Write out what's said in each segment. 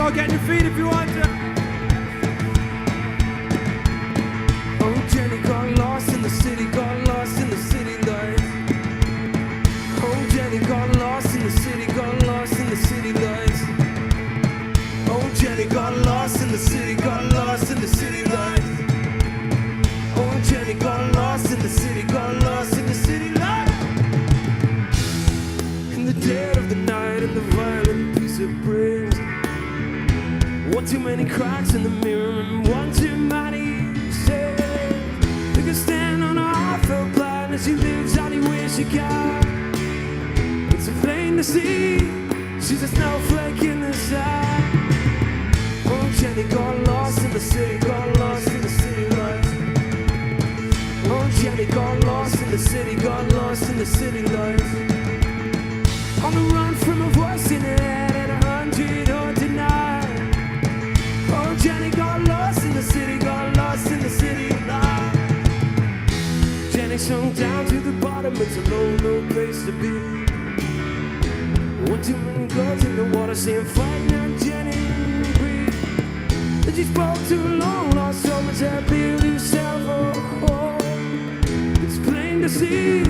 go, get on your feet if you want to. Oh, Jenny got lost in the city, got lost in the city lights. Oh, Jenny got lost in the city, got lost in the city lights. Oh, Jenny got lost in the city, got lost in the city lights. Oh, Jenny got lost in the city, got lost in the city lights. In the dead of the night and the violent peace it brings. One too many cracks in the mirror and one too many says they can stand on her heartfelt blind as she lives anywhere she can. It's plain to see she's a snowflake in the sand. Oh, Jenny got lost in the city, got lost in the city lights. Oh, Jenny got lost in the city, got lost in the city lights. On the run from a voice in her head and 100 haunted nights. Oh, Jenny got lost in the city, got lost in the city lights. Jenny sunk down to the bottom, it's a low place to be. One too many girls in the water saying fight now, Jenny, breathe. And she spoke to a long lost soul and said build yourself a home. It's plain to see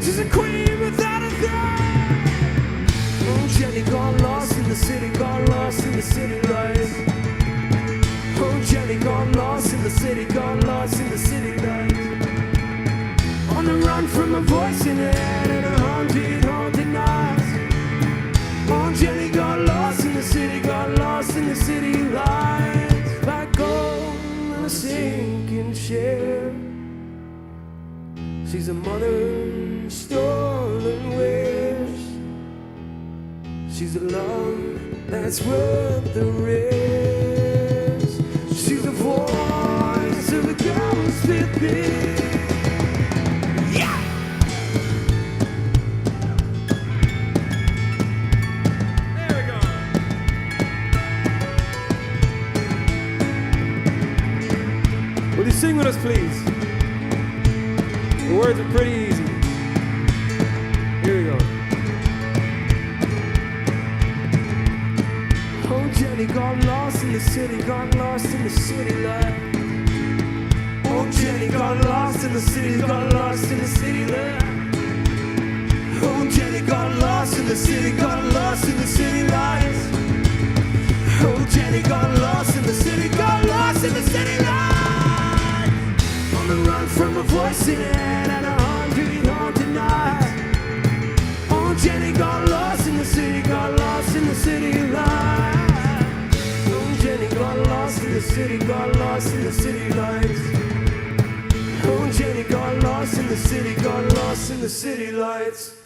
she's a queen without a throne. Oh, Jenny got lost in the city, got lost in the city lights. Oh, Jenny got lost in the city, got lost in the city lights. On the run from a voice in her head and 100 haunted nights. Oh, Jenny got lost in the city, got lost in the city lights. Like gold in a sinking ship. She's a mother stolen wish. She's a love that's worth the risk. She's the voice of a girl who's 50. Will you sing with us, please? The words are pretty easy. Here we go. Oh, Jenny got lost in the city, got lost in the city light. Oh, Jenny got lost in the city, got lost in the city light. Oh, Jenny got lost in the city, got lost in the city lights. Oh, Jenny got lost in the city, got lost in the city lights. On the run from a voice in her head and 100 haunted nights. Oh, Jenny got lost in the city, got lost in the city lights. Oh, Jenny got lost in the city, got lost in the city lights. Oh, Jenny got lost in the city, got lost in the city lights.